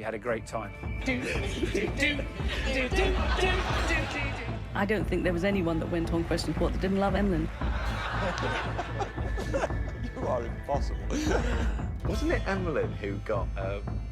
had a great time. I don't think there was anyone that went on Question Sport that didn't love Emlyn. You are impossible. Wasn't it Emlyn who got...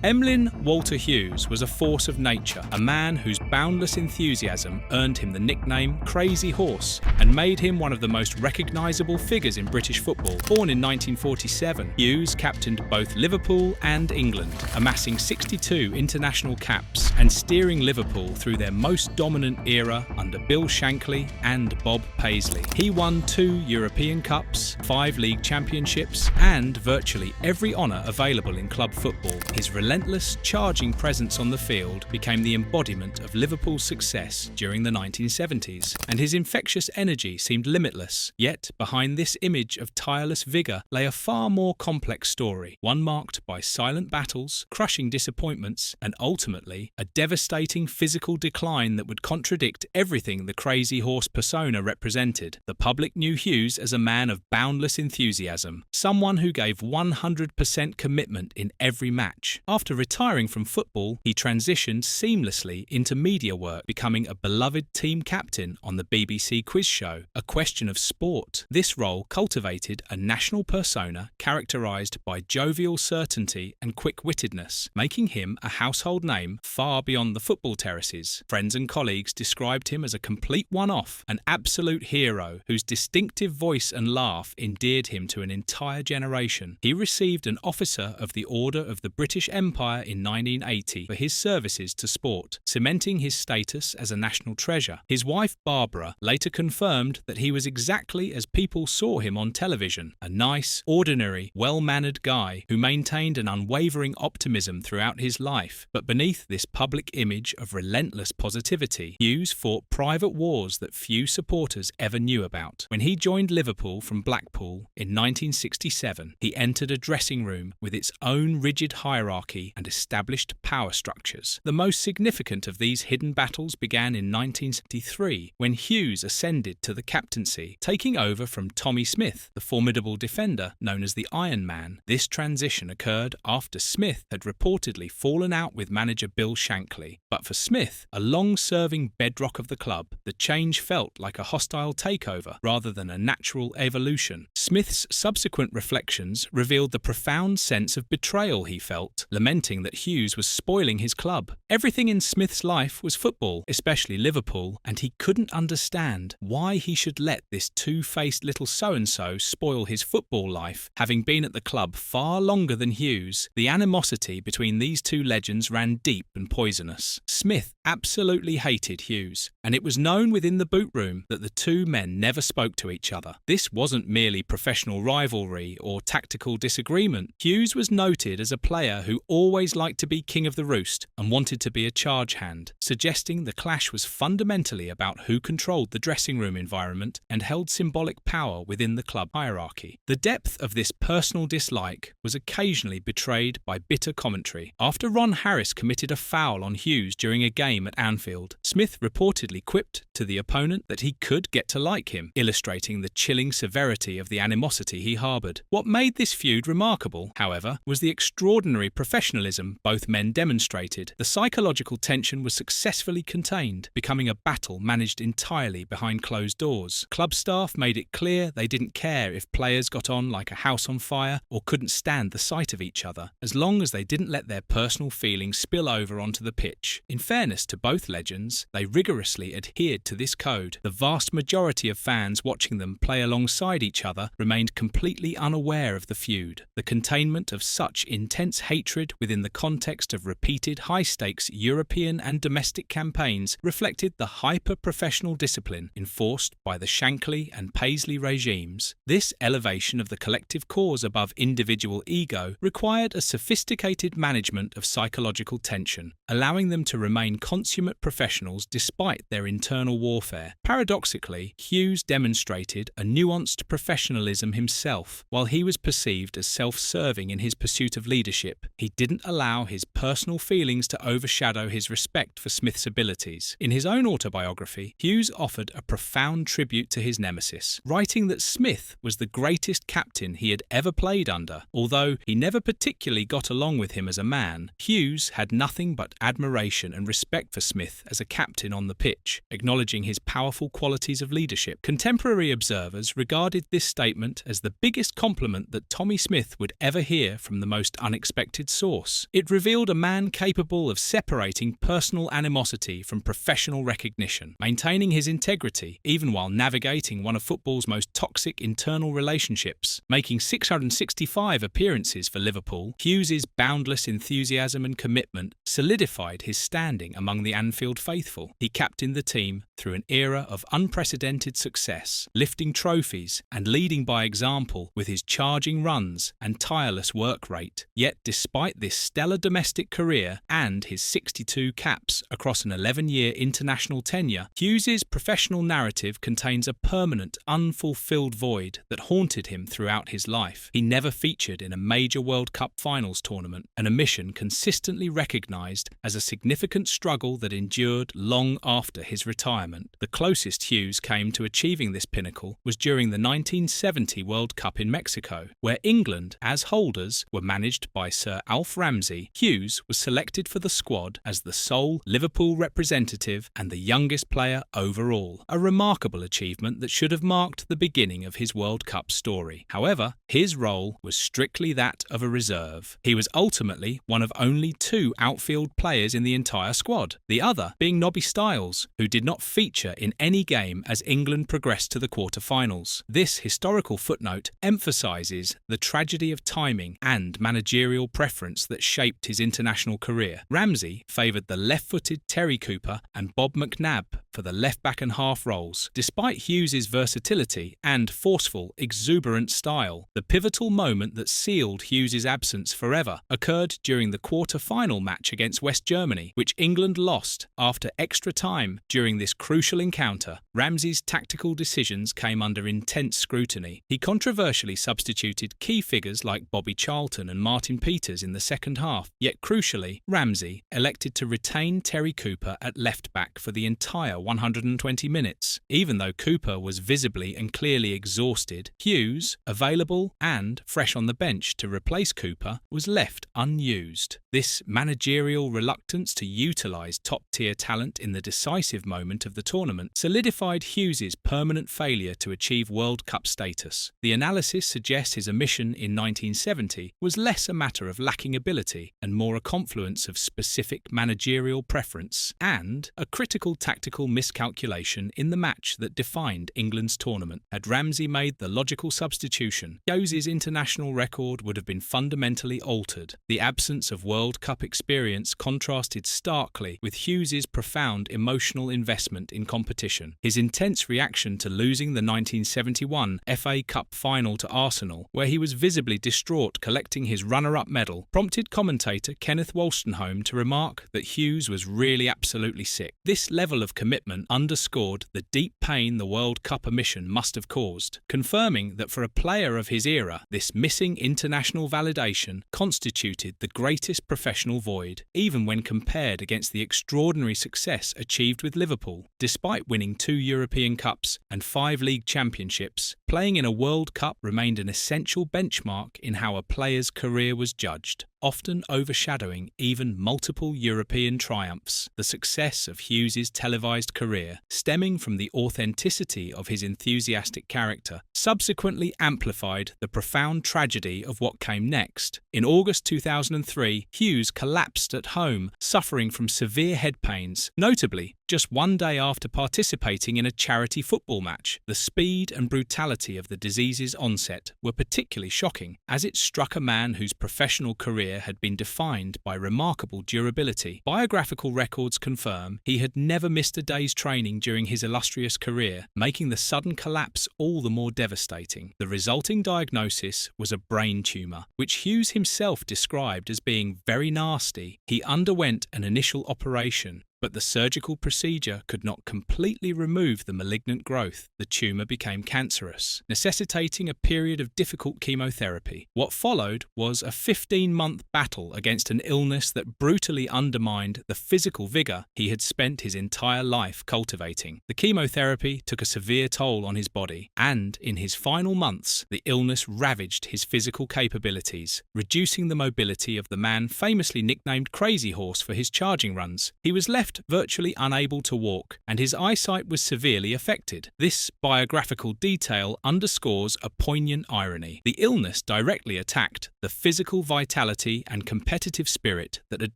Emlyn Walter Hughes was a force of nature, a man whose boundless enthusiasm earned him the nickname Crazy Horse and made him one of the most recognisable figures in British football. Born in 1947, Hughes captained both Liverpool and England, amassing 62 international caps and steering Liverpool through their most dominant era under Bill Shankly and Bob Paisley. He won 2 European Cups, 5 league championships and virtually every honour available in club football. His relentless, charging presence on the field became the embodiment of Liverpool's success during the 1970s, and his infectious energy seemed limitless. Yet, behind this image of tireless vigour lay a far more complex story, one marked by silent battles, crushing disappointments, and ultimately, a devastating physical decline that would contradict everything the Crazy Horse persona represented. The public knew Hughes as a man of boundless enthusiasm, someone who gave 100% commitment in every match. After retiring from football, he transitioned seamlessly into media work, becoming a beloved team captain on the BBC quiz show, A Question of Sport. This role cultivated a national persona characterised by jovial certainty and quick-wittedness, making him a household name far beyond the football terraces. Friends and colleagues described him as a complete one-off, an absolute hero whose distinctive voice and laugh endeared him to an entire generation. He received an Officer of the Order of the British Empire in 1980 for his services to sport, cementing his status as a national treasure. His wife Barbara later confirmed that he was exactly as people saw him on television, a nice, ordinary, well-mannered guy who maintained an unwavering optimism throughout his life. But beneath this public image of relentless positivity, Hughes fought private wars that few supporters ever knew about. When he joined Liverpool from Blackpool in 1967, he entered a dressing room with its own rigid hierarchy and established power structures. The most significant of these hidden battles began in 1973, when Hughes ascended to the captaincy, taking over from Tommy Smith, the formidable defender known as the Iron Man. This transition occurred after Smith had reportedly fallen out with manager Bill Shankly. But for Smith, a long-serving bedrock of the club, the change felt like a hostile takeover rather than a natural evolution. Smith's subsequent reflections revealed the profound sense of betrayal he felt, lamenting that Hughes was spoiling his club. Everything in Smith's life was football, especially Liverpool, and he couldn't understand why he should let this two-faced little so-and-so spoil his football life. Having been at the club far longer than Hughes, the animosity between these two legends ran deep and poisonous. Smith absolutely hated Hughes, and it was known within the boot room that the two men never spoke to each other. This wasn't merely professional rivalry or tactical disagreement. Hughes was noted as a player who always liked to be king of the roost and wanted to be a charge hand, suggesting the clash was fundamentally about who controlled the dressing room environment and held symbolic power within the club hierarchy. The depth of this personal dislike was occasionally betrayed by bitter commentary. After Ron Harris committed a foul on Hughes during a game at Anfield, Smith reportedly quipped to the opponent that he could get to like him, illustrating the chilling severity of the animosity he harboured. What made this feud remarkable, however, was the extraordinary professionalism both men demonstrated. The psychological tension was successfully contained, becoming a battle managed entirely behind closed doors. Club staff made it clear they didn't care if players got on like a house on fire or couldn't stand the sight of each other, as long as they didn't let their personal feelings spill over onto the pitch. In fairness to both legends, they rigorously adhered to this code. The vast majority of fans watching them play alongside each other remained completely unaware of the feud. The containment of such intense hatred within the context of repeated high-stakes European and domestic campaigns reflected the hyper-professional discipline enforced by the Shankly and Paisley regimes. This elevation of the collective cause above individual ego required a sophisticated management of psychological tension, allowing them to remain consummate professionals despite their internal warfare. Paradoxically, Hughes demonstrated a nuanced professionalism himself. While he was perceived as self-serving in his pursuit of leadership, he didn't allow his personal feelings to overshadow his respect for Smith's abilities. In his own autobiography, Hughes offered a profound tribute to his nemesis, writing that Smith was the greatest captain he had ever played under. Although he never particularly got along with him as a man, Hughes had nothing but admiration and respect for Smith as a captain on the pitch, acknowledging his powerful qualities of leadership. Contemporary observers regarded this statement as the biggest compliment that Tommy Smith would ever hear from the most unexpected source. It revealed a man capable of separating personal animosity from professional recognition, maintaining his integrity even while navigating one of football's most toxic internal relationships. Making 665 appearances for Liverpool, Hughes's boundless enthusiasm and commitment solidified his standing among the Anfield faithful. He captained the team through an era of unprecedented success, lifting trophies and leading by example with his charging runs and tireless work rate. Yet despite this stellar domestic career and his 62 caps across an 11-year international tenure, Hughes's professional narrative contains a permanent, unfulfilled void that haunted him throughout his life. He never featured in a major World Cup finals tournament, an omission consistently recognised as a significant struggle that endured long after his retirement. The closest Hughes came to achieving this pinnacle was during the 1970 World Cup in Mexico, where England, as holders, were managed by Sir Alf Ramsey. Hughes was selected for the squad as the sole Liverpool representative and the youngest player overall, a remarkable achievement that should have marked the beginning of his World Cup story. However, his role was strictly that of a reserve. He was ultimately one of only 2 outfield players in the entire squad, the other being Nobby Stiles, who did not feature in any game as England progressed to the quarter-finals. This historical footnote emphasises the tragedy of timing and managerial preference that shaped his international career. Ramsey favoured the left-footed Terry Cooper and Bob McNabb for the left-back and half roles. Despite Hughes's versatility and forceful, exuberant style, the pivotal moment that sealed Hughes's absence forever occurred during the quarter-final match against West Germany, which England lost after extra time. During this crucial encounter, Ramsey's tactical decisions came under intense scrutiny. He controversially substituted key figures like Bobby Charlton and Martin Peters in the second half, yet crucially, Ramsey elected to retain Terry Cooper at left-back for the entire 120 minutes. Even though Cooper was visibly and clearly exhausted, Hughes, available and fresh on the bench to replace Cooper, was left unused. This managerial reluctance to utilise top-tier talent in the decisive moment of the tournament solidified Hughes's permanent failure to achieve World Cup status. The analysis suggests his omission in 1970 was less a matter of lacking ability and more a confluence of specific managerial preference and a critical tactical miscalculation in the match that defined England's tournament. Had Ramsey made the logical substitution, Hughes's international record would have been fundamentally altered. The absence of World Cup experience contrasted starkly with Hughes's profound emotional investment in competition. His intense reaction to losing the 1971 FA Cup final to Arsenal, where he was visibly distraught collecting his runner-up medal, prompted commentator Kenneth Wolstenholme to remark that Hughes was really absolutely sick. This level of commitment underscored the deep pain the World Cup omission must have caused, confirming that for a player of his era, this missing international validation constituted the greatest professional void, even when compared against the extraordinary success achieved with Liverpool. Despite winning 2 European Cups and 5 league championships, playing in a World Cup remained an essential benchmark in how a player's career was judged, often overshadowing even multiple European triumphs. The success of Hughes's televised career, stemming from the authenticity of his enthusiastic character, subsequently amplified the profound tragedy of what came next. In August 2003, Hughes collapsed at home, suffering from severe head pains. Notably, just one day after participating in a charity football match. The speed and brutality of the disease's onset were particularly shocking, as it struck a man whose professional career had been defined by remarkable durability. Biographical records confirm he had never missed a day's training during his illustrious career, making the sudden collapse all the more devastating. The resulting diagnosis was a brain tumour, which Hughes himself described as being very nasty. He underwent an initial operation, but the surgical procedure could not completely remove the malignant growth. The tumour became cancerous, necessitating a period of difficult chemotherapy. What followed was a 15-month battle against an illness that brutally undermined the physical vigour he had spent his entire life cultivating. The chemotherapy took a severe toll on his body, and in his final months, the illness ravaged his physical capabilities, reducing the mobility of the man famously nicknamed Crazy Horse for his charging runs. He was left virtually unable to walk, and his eyesight was severely affected. This biographical detail underscores a poignant irony. The illness directly attacked the physical vitality and competitive spirit that had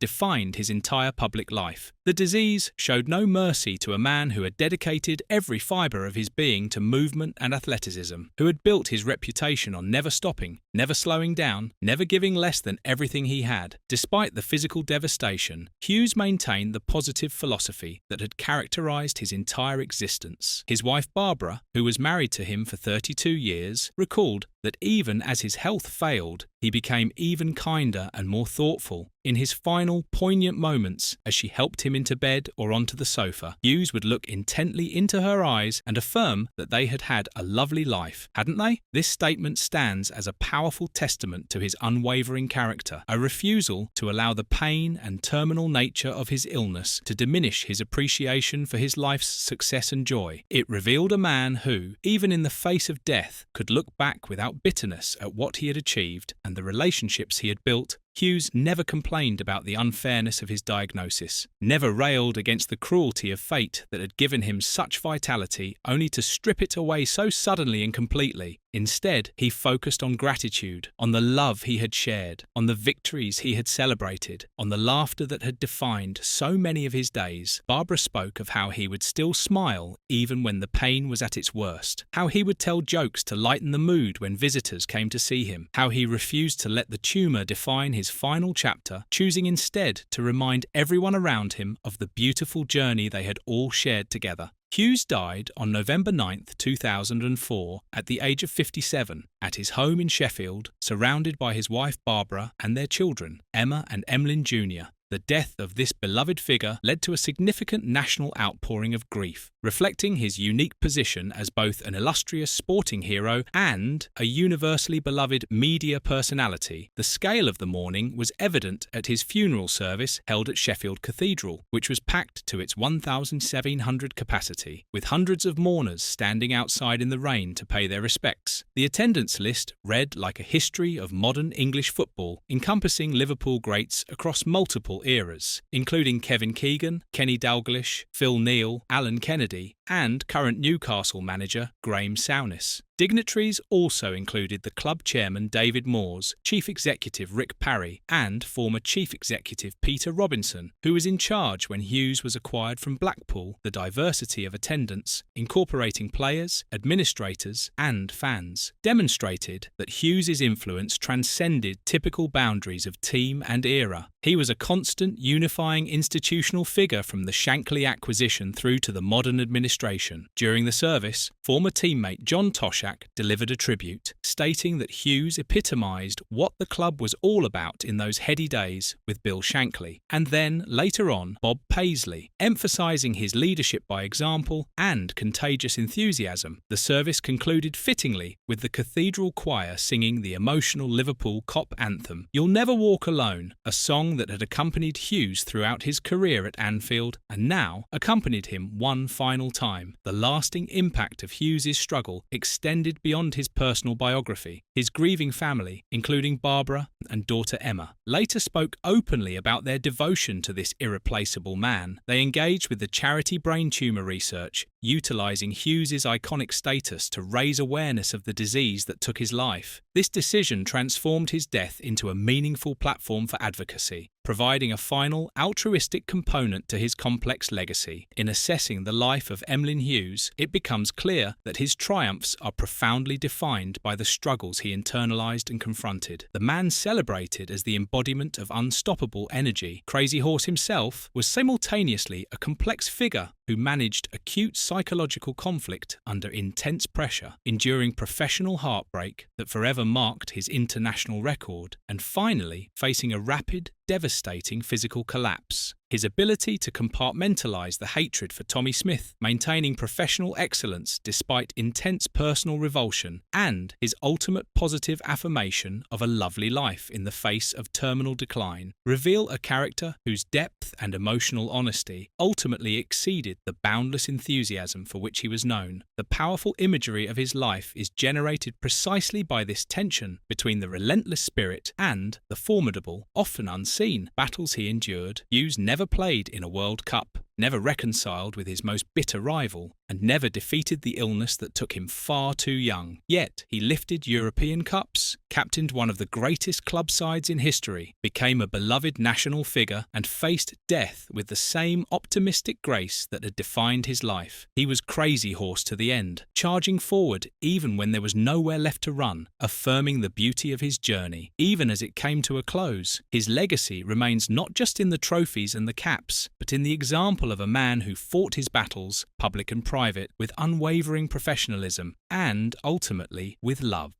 defined his entire public life. The disease showed no mercy to a man who had dedicated every fibre of his being to movement and athleticism, who had built his reputation on never stopping, never slowing down, never giving less than everything he had. Despite the physical devastation, Hughes maintained the positive philosophy that had characterised his entire existence. His wife Barbara, who was married to him for 32 years, recalled that even as his health failed, he became even kinder and more thoughtful. In his final, poignant moments, as she helped him into bed or onto the sofa, Hughes would look intently into her eyes and affirm that they had had a lovely life, hadn't they? This statement stands as a powerful testament to his unwavering character, a refusal to allow the pain and terminal nature of his illness to diminish his appreciation for his life's success and joy. It revealed a man who, even in the face of death, could look back without bitterness at what he had achieved and the relationships he had built. Hughes never complained about the unfairness of his diagnosis, never railed against the cruelty of fate that had given him such vitality only to strip it away so suddenly and completely. Instead, he focused on gratitude, on the love he had shared, on the victories he had celebrated, on the laughter that had defined so many of his days. Barbara spoke of how he would still smile even when the pain was at its worst, how he would tell jokes to lighten the mood when visitors came to see him, how he refused to let the tumour define his final chapter, choosing instead to remind everyone around him of the beautiful journey they had all shared together. Hughes died on November 9, 2004, at the age of 57, at his home in Sheffield, surrounded by his wife Barbara and their children, Emma and Emlyn Jr. The death of this beloved figure led to a significant national outpouring of grief, reflecting his unique position as both an illustrious sporting hero and a universally beloved media personality. The scale of the mourning was evident at his funeral service held at Sheffield Cathedral, which was packed to its 1,700 capacity, with hundreds of mourners standing outside in the rain to pay their respects. The attendance list read like a history of modern English football, encompassing Liverpool greats across multiple eras, including Kevin Keegan, Kenny Dalglish, Phil Neal, Alan Kennedy, and current Newcastle manager Graham Souness. Dignitaries also included the club chairman David Moores, chief executive Rick Parry, and former chief executive Peter Robinson, who was in charge when Hughes was acquired from Blackpool. The diversity of attendance, incorporating players, administrators, and fans, demonstrated that Hughes's influence transcended typical boundaries of team and era. He was a constant, unifying institutional figure from the Shankly acquisition through to the modern administration. During the service, former teammate John Toshak delivered a tribute, stating that Hughes epitomised what the club was all about in those heady days with Bill Shankly, and then, later on, Bob Paisley, emphasising his leadership by example and contagious enthusiasm. The service concluded fittingly with the cathedral choir singing the emotional Liverpool Cop anthem, You'll Never Walk Alone, a song that had accompanied Hughes throughout his career at Anfield and now accompanied him one final time. The lasting impact of Hughes's struggle extended beyond his personal biography. His grieving family, including Barbara and daughter Emma, later spoke openly about their devotion to this irreplaceable man. They engaged with the charity brain tumour research, utilising Hughes's iconic status to raise awareness of the disease that took his life. This decision transformed his death into a meaningful platform for advocacy, providing a final, altruistic component to his complex legacy. In assessing the life of Emlyn Hughes, it becomes clear that his triumphs are profoundly defined by the struggles he internalised and confronted. The man celebrated as the embodiment of unstoppable energy, Crazy Horse himself was simultaneously a complex figure who managed acute psychological conflict under intense pressure, enduring professional heartbreak that forever marked his international record, and finally facing a rapid, devastating physical collapse. His ability to compartmentalise the hatred for Tommy Smith, maintaining professional excellence despite intense personal revulsion, and his ultimate positive affirmation of a lovely life in the face of terminal decline, reveal a character whose depth and emotional honesty ultimately exceeded the boundless enthusiasm for which he was known. The powerful imagery of his life is generated precisely by this tension between the relentless spirit and the formidable, often unseen, battles he endured. Hughes never played in a World Cup, never reconciled with his most bitter rival, and never defeated the illness that took him far too young. Yet he lifted European Cups, captained one of the greatest club sides in history, became a beloved national figure, and faced death with the same optimistic grace that had defined his life. He was Crazy Horse to the end, charging forward even when there was nowhere left to run, affirming the beauty of his journey, even as it came to a close. His legacy remains not just in the trophies and the caps, but in the example of a man who fought his battles, public and private, with unwavering professionalism and, ultimately, with love.